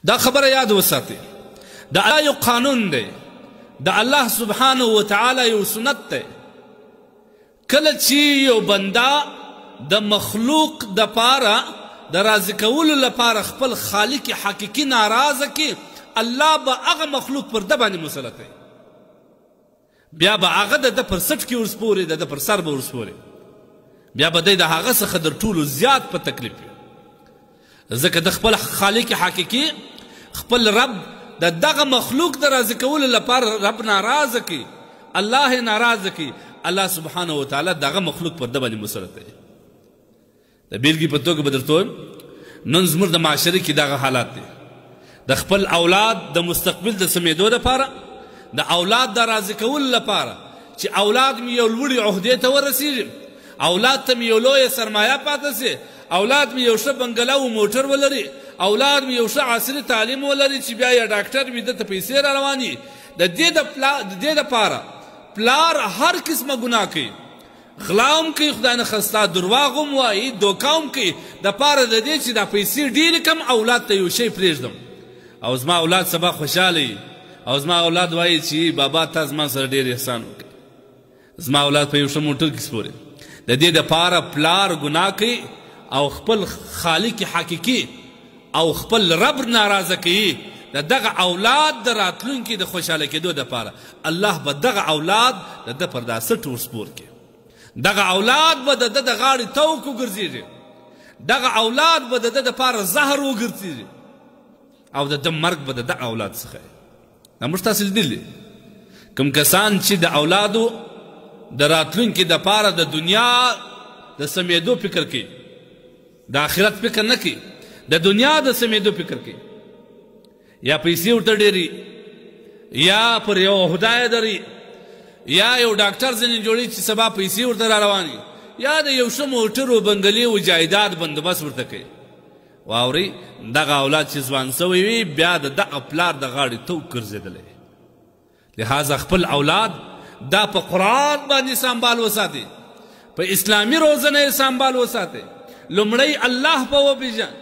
دا خبره یاد وساتئ د الله یو قانون دی د الله سبحانه وتعالی یو سنت دی کله چې یو بنده د مخلوق دپاره د راضي کولو لپاره خپل خالق حقیقي ناراضه کړي الله به هغه مخلوق پر ده باندې مسلط کوي بیا به هغه د ده پر سټ کې ورسپوري د ده پر سر به ورسپوري بیا به دی د هغه څخه در ټولو زیات په تکلیف وي ځکه د خپل خالق حقیقي خپل رب د دغه مخلوق د راضي کولو لپاره رب ناراضه کړي الله یې ناراضه کړي الله سبحانه وتعالی دغه مخلوق پر ده باندې مسلط دی د بیلګې په توګه به درته ووایم نن زموږ د معاشرې کې دغه حالات دی د خپل اولاد د مستقبل د سمېدو لپاره د اولاد د راضي کولو لپاره چې اولاد مې یو لوړې عهدې ته ورسېږي اولاد ته مې یو لویه سرمایه پاته سي اولاد مې یو ښه بنګله و موټر ولري اولاد مې یو ښه عصري تعلیم ولري چې بیا یا ډاکټر وي ده ته پیسې را رواني د دې دپاره پلار هر قسمه ګناه کوي غلا هم کوي خدای نخواسته درواغ هم وایي دوکه هم کوي دپاره د دې چې دا پیسې ډېرې کړم اولاد ته یو شی پرېږدم او زما اولاد سبا خوشحاله وي او زما اولاد وایي چې بابا تا زما سره ډېر احسان وکړي زما اولاد په یو ښه موټر کې سپوري د دې دپاره پلار ګناه کوي او خپل خالق حقیقي او خپل رب ناراضه کوي د دغه اولاد د راتلونکي د خوشحاله کېدو دپاره الله به دغه اولاد د ده پر دا سټ ورسپور کړي دغه اولاد به د ده د غاړې توک وګرځېږي دغه اولاد به د ده دپاره زهر وګرځېږي او د ده مرګ به د دغه اولاد څخه دا موږ تاسې لیدلي کوم کسان چې د اولادو د راتلونکي دپاره د دنیا د سمېدو فکر کوي د آخرت فکر نه کوي د دنیا د سمېدو فکر کوي یا پیسې ورته ډېري یا پر یو عهده یې دري یا یو ډاکټر ځینې جوړي چې سبا پیسې ورته را رواني یا د یو ښه موټر و بنګلې و جایداد بندوبست ورته کوي واورئ دغه اولاد چې ځوان سوی وي بیا د دغه پلار د غاړې توک ګرځېدلی لهذا خپل اولاد دا په قرآن باندې سنبال وساتئ په اسلامي روزنه یې سنبال وساتئ لومړی الله په وپېژن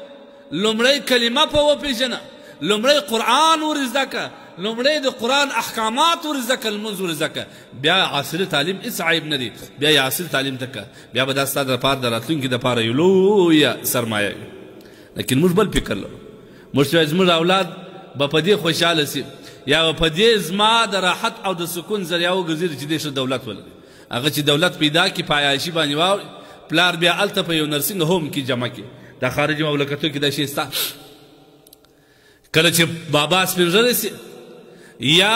لومړی کلمه په وپېژنه لومړی قرآن ور زده که لومړی د قرآن احکامات ور زده که لمونځ ور زده که بیا عصري تعلیم هېڅ عیب نه دی بیا یې عصري تعلیم ته که بیا به دا ستا دپاره د راتلونکي دپاره یو لویه سرمایه وي لیکن موږ بل فکر لرو موږ چې زموږ اولاد به په دې خوشحاله سي یا به په دې زما د راحت او د سکون ذریعه وګرځېږي چې دې ښه دولت ولري هغه چې دولت پیدا کړي په عیاشي باندې واوړي پلار بیا هلته په یو نرسنګ هوم کې جمع کړي دا خارجي مملکتو کې دا شی سته کله چې بابا سپین ږیری سي یا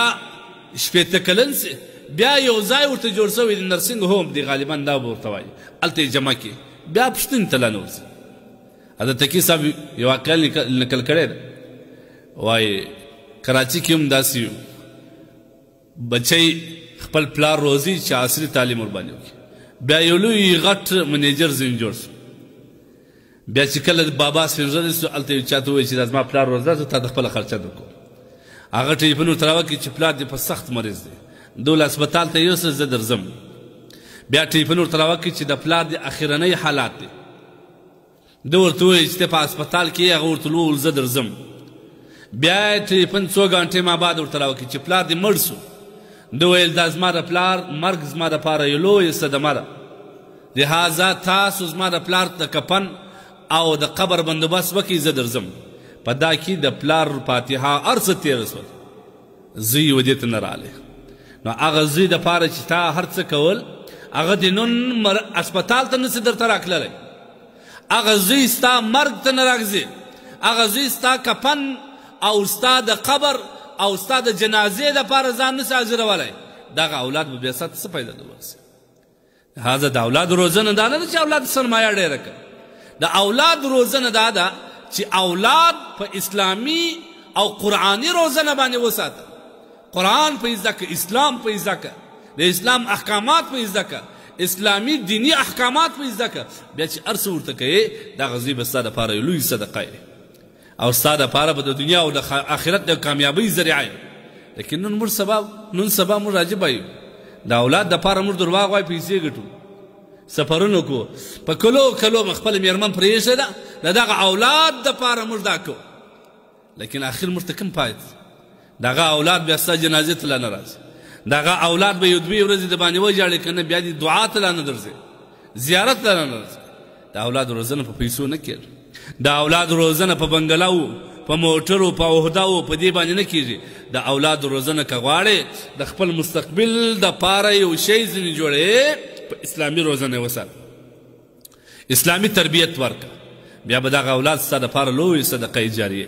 شپېته کلن سي بیا یو ځای ورته جوړ سوی د نرسنګ هوم دی غالبا دا به ورته وایي هلته یې جمع کړي بیا پوښتنې ته لا نه ورځي حضرت تقي صاحب یو واقعه نقل کړی ده وایي کراچي کې هم داسې یو بچی خپل پلار روزي چې عصري تعلیم ورباندې وکړي بیا یو لوی غټ منیجر ځینې جوړ سو بیا چې کله بابا سپین ږیری سو هلته یو چا ته ووایي چې دا زما پلار روزه زه تا د خپله خرچه درکوم هغه ټلیفون ورته راوکړي چې پلار دې په سخت مریض دی ده ول هسپتال ته یوسه زه درځم بیا ټلیفون ورته راوکړي چې د پلار د اخرنی حالات دی ده ورته ووایي چې ته په هسپتال کې یې هغه ورته وویل زه درځم بیا یې ټلیفون څو ګنټې ما بعد ورته راوکړي چې پلار دې مړ سو ده ویل دا زما د پلار مرګ زما دپاره یو لویه صدمه ده لهذا تاسو زما د پلار د کفن او د قبر بندوبست وکړئ زه درځم په دا کې د پلار فاتحه هر څه تېره شول زوی ودې ته نه راغلی نو هغه زوی دپاره چې تا هر څه کول هغه دې نن اسپتال ته نسي درته راکللی هغه زوی ستا مرګ ته نه راږځي هغه زوی ستا کفن او ستا د قبر او ستا د جنازې دپاره ځان نسي حاضرولی دغه اولاد به بیا ستا ته څه پیدا ورسي لهذا د اولاد روزنه دا نه ده چې اولاد سرمایه ډېره کړه د اولاد روزنه دا ده چې اولاد په اسلامي او قرآني روزنه باندې وساته قرآن په زده که اسلام په زده که د اسلام احکامات په زده که اسلامي دینی احکامات په زده که بیا چې هر څه ورته کوې دغه زوی به ستا دپاره یو لوی صدقه او ستا دپاره به د دنیا او د آخرت د کامیابۍ ذریعه لیکن نن سبا موږ عجیبه یو د اولاد دپاره موږ درواغ وایو پیسې ګټو سفرونو کو په کلو کلو خپل میرمن پرېښې ده د دغه اولاد دپاره موږ دا کوو لیکن آخر موږ ته کوم پاتې د هغه اولاد بیا ستا جنازې ته لا نه راځي د هغه اولاد به یو دوې ورځې د باندې وژاړي که نه بیا دې دعا ته لا نه درځي زیارت ته لا نه درځي د اولاد روزنه په پیسو نه کېږي د اولاد روزنه په بنګلاو په موټرو په عهدهو په دې باندې نه کېږي د اولاد روزنه که غواړې د خپل مستقبل دپاره یو شی ځینې جوړې په اسلامي روزنه وساته اسلامي تربیت ورکړه بیا به دغه اولاد ستا دپاره لویې صدقه جاریه